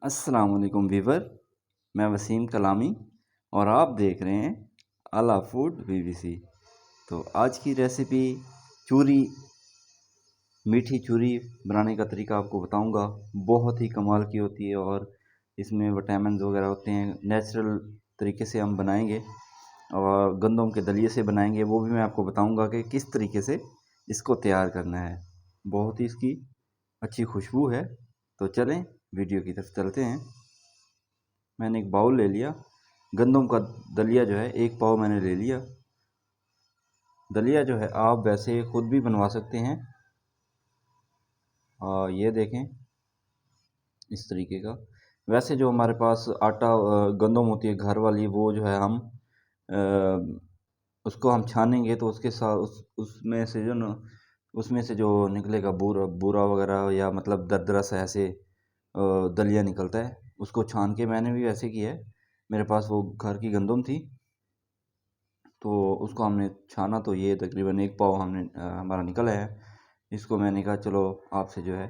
अस्सलाम वालेकुम वीवर। मैं वसीम कलामी और आप देख रहे हैं आला फूड बीबीसी। तो आज की रेसिपी चूरी, मीठी चूरी बनाने का तरीका आपको बताऊंगा। बहुत ही कमाल की होती है और इसमें विटामिन वगैरह होते हैं। नेचुरल तरीके से हम बनाएंगे और गंदम के दलिए से बनाएंगे, वो भी मैं आपको बताऊंगा कि किस तरीके से इसको तैयार करना है। बहुत ही इसकी अच्छी खुशबू है। तो चलें वीडियो की तरफ चलते हैं। मैंने एक बाउल ले लिया। गंदम का दलिया जो है 1 पाव मैंने ले लिया। दलिया जो है आप वैसे ख़ुद भी बनवा सकते हैं। ये देखें इस तरीके का। वैसे जो हमारे पास आटा गंदम होती है घर वाली, वो जो है हम उसको हम छानेंगे तो उसके साथ उसमें से जो ना उसमें से जो निकलेगा बूरा बूरा वगैरह, या मतलब दरदरा सा ऐसे दलिया निकलता है। उसको छान के मैंने भी वैसे किया है। मेरे पास वो घर की गंदम थी तो उसको हमने छाना, तो ये तकरीबन 1 पाव हमारा निकल आया है। इसको मैंने कहा चलो आपसे जो है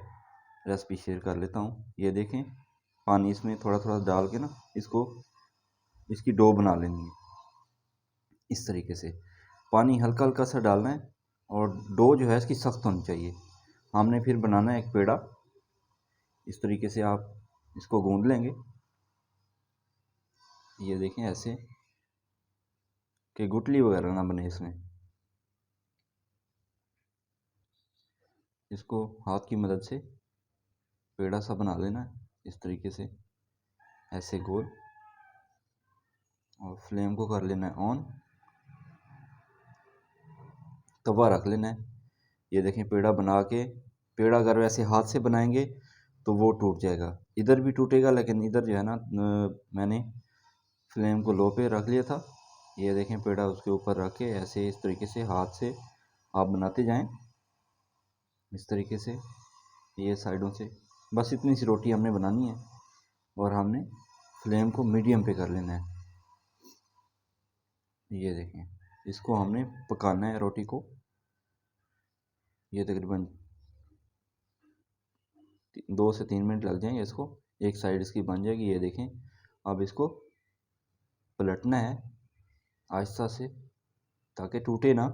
रेसिपी शेयर कर लेता हूँ। ये देखें, पानी इसमें थोड़ा थोड़ा डाल के ना इसको इसकी डो बना लेनी है। इस तरीके से पानी हल्का हल्का सा डालना है और डो जो है इसकी सख्त होनी चाहिए। हमने फिर बनाना है एक पेड़ा। इस तरीके से आप इसको गूंद लेंगे। ये देखें ऐसे कि गुठली वगैरह ना बने इसमें। इसको हाथ की मदद से पेड़ा सा बना लेना है इस तरीके से, ऐसे गोल। और फ्लेम को कर लेना है ऑन। तवा रख लेना है। ये देखें पेड़ा बना के, पेड़ा अगर वैसे हाथ से बनाएंगे तो वो टूट जाएगा, इधर भी टूटेगा, लेकिन इधर जो है ना मैंने फ्लेम को लो पे रख लिया था। ये देखें पेड़ा उसके ऊपर रख के ऐसे इस तरीके से हाथ से आप बनाते जाएं इस तरीके से, ये साइडों से। बस इतनी सी रोटी हमने बनानी है और हमने फ्लेम को मीडियम पे कर लेना है। ये देखें इसको हमने पकाना है रोटी को। ये तकरीबन 2 से 3 मिनट लग जाएंगे इसको। एक साइड इसकी बन जाएगी। ये देखें अब इसको पलटना है आहिस्ता से, ताकि टूटे ना।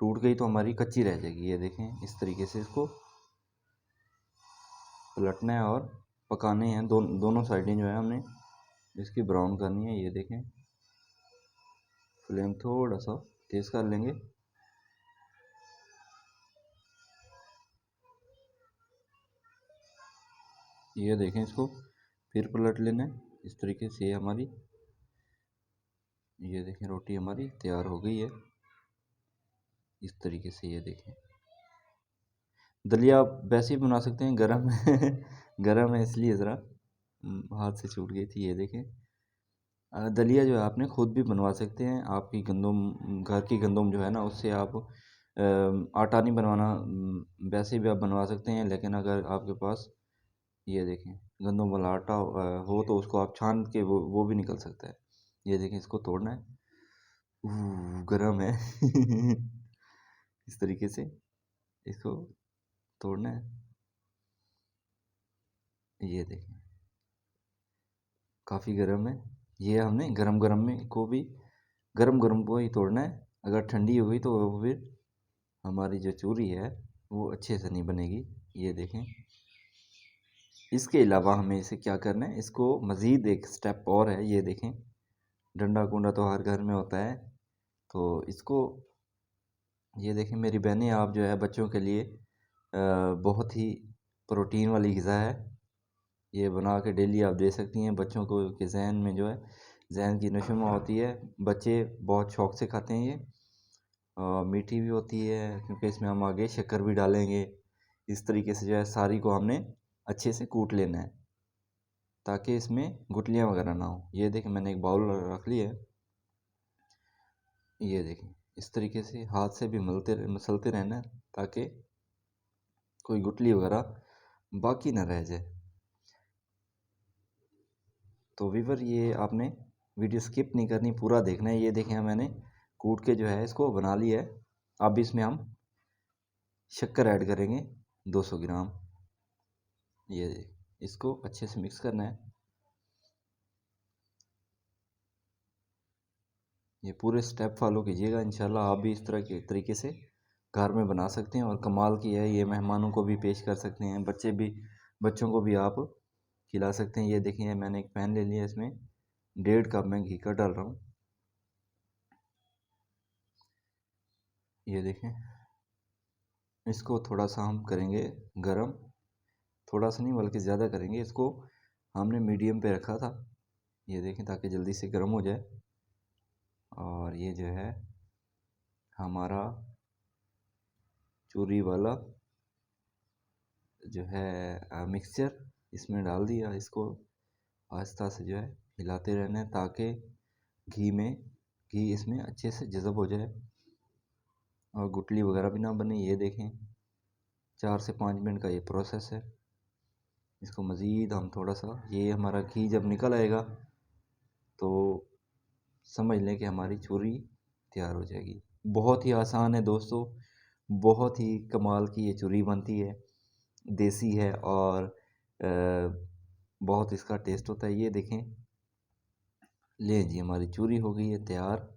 टूट गई तो हमारी कच्ची रह जाएगी। ये देखें इस तरीके से इसको पलटना है और पकाने हैं। दोनों साइडें जो है हमने इसकी ब्राउन करनी है। ये देखें फ्लेम थोड़ा सा तेज़ कर लेंगे। ये देखें इसको फिर पलट लेना है इस तरीके से। हमारी ये देखें रोटी हमारी तैयार हो गई है इस तरीके से। ये देखें दलिया आप वैसे ही बना सकते हैं, गरम है गरम है इसलिए ज़रा हाथ से छूट गई थी। ये देखें दलिया जो है आपने ख़ुद भी बनवा सकते हैं। आपकी गंदम, घर की गंदम जो है ना, उससे आप आटा नहीं बनवाना, वैसे भी आप बनवा सकते हैं। लेकिन अगर आपके पास ये देखें गंदम वाला आटा हो तो उसको आप छान के वो भी निकल सकता है। ये देखें इसको तोड़ना है। गरम है इस तरीके से इसको तोड़ना है। ये देखें काफ़ी गर्म है। ये हमने गरम गरम में को भी गरम गरम को ही तोड़ना है। अगर ठंडी हो गई तो वो फिर हमारी जो चूरी है वो अच्छे से नहीं बनेगी। ये देखें इसके अलावा हमें इसे क्या करना है, इसको मज़ीद एक स्टेप और है। ये देखें डंडा कुंडा तो हर घर में होता है, तो इसको ये देखें मेरी बहनें, आप जो है बच्चों के लिए बहुत ही प्रोटीन वाली ग़िज़ा है। ये बना के डेली आप दे सकती हैं बच्चों को, के जहन में जो है जहन की नशोनुमा होती है। बच्चे बहुत शौक़ से खाते हैं। ये मीठी भी होती है क्योंकि इसमें हम आगे शक्कर भी डालेंगे। इस तरीके से जो है सारी को हमने अच्छे से कूट लेना है ताकि इसमें गुठलियाँ वगैरह ना हो। ये देखें मैंने एक बाउल रख लिया है। ये देखें इस तरीके से हाथ से भी मसलते रहना है ताकि कोई गुठली वगैरह बाकी ना रह जाए। तो वीवर ये आपने वीडियो स्किप नहीं करनी, पूरा देखना है। ये देखें मैंने कूट के जो है इसको बना लिया है। अब इसमें हम शक्कर ऐड करेंगे 200 ग्राम। ये इसको अच्छे से मिक्स करना है। ये पूरे स्टेप फॉलो कीजिएगा, इंशाल्लाह आप भी इस तरह के तरीके से घर में बना सकते हैं और कमाल की है। ये मेहमानों को भी पेश कर सकते हैं, बच्चों को भी आप खिला सकते हैं। ये देखिए मैंने एक पैन ले लिया, इसमें 1.5 कप मैं घी का डाल रहा हूँ। ये देखें, इसको थोड़ा सा हम करेंगे गरम, थोड़ा सा नहीं बल्कि ज़्यादा करेंगे। इसको हमने मीडियम पे रखा था, ये देखें, ताकि जल्दी से गर्म हो जाए। और ये जो है हमारा चूरी वाला जो है मिक्सचर इसमें डाल दिया। इसको आहिस्ता से जो है हिलाते रहना है, ताकि घी इसमें अच्छे से जज़ब हो जाए और गुठली वगैरह भी ना बने। ये देखें 4 से 5 मिनट का ये प्रोसेस है। इसको मज़ीद हम थोड़ा सा, ये हमारा घी जब निकल आएगा तो समझ लें कि हमारी चूरी तैयार हो जाएगी। बहुत ही आसान है दोस्तों, बहुत ही कमाल की ये चूरी बनती है, देसी है और बहुत इसका टेस्ट होता है। ये देखें, ले जी हमारी चूरी हो गई है तैयार।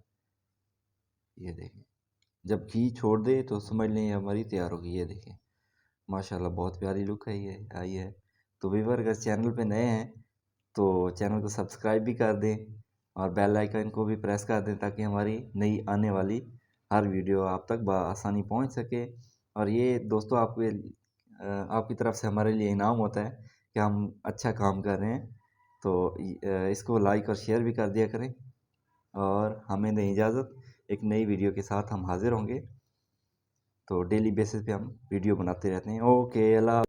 ये देखें, जब घी छोड़ दे तो समझ लें ये हमारी तैयार हो गई। ये देखें माशाल्लाह बहुत प्यारी लुक है ये आई है। तो व्यूअर अगर चैनल पे नए हैं तो चैनल को सब्सक्राइब भी कर दें और बेल आइकन को भी प्रेस कर दें, ताकि हमारी नई आने वाली हर वीडियो आप तक बआसानी पहुंच सके। और ये दोस्तों आपकी तरफ से हमारे लिए इनाम होता है कि हम अच्छा काम कर रहे हैं। तो इसको लाइक और शेयर भी कर दिया करें और हमें दें इजाज़त। एक नई वीडियो के साथ हम हाजिर होंगे। तो डेली बेसिस पे हम वीडियो बनाते रहते हैं। ओके, अल्लाह।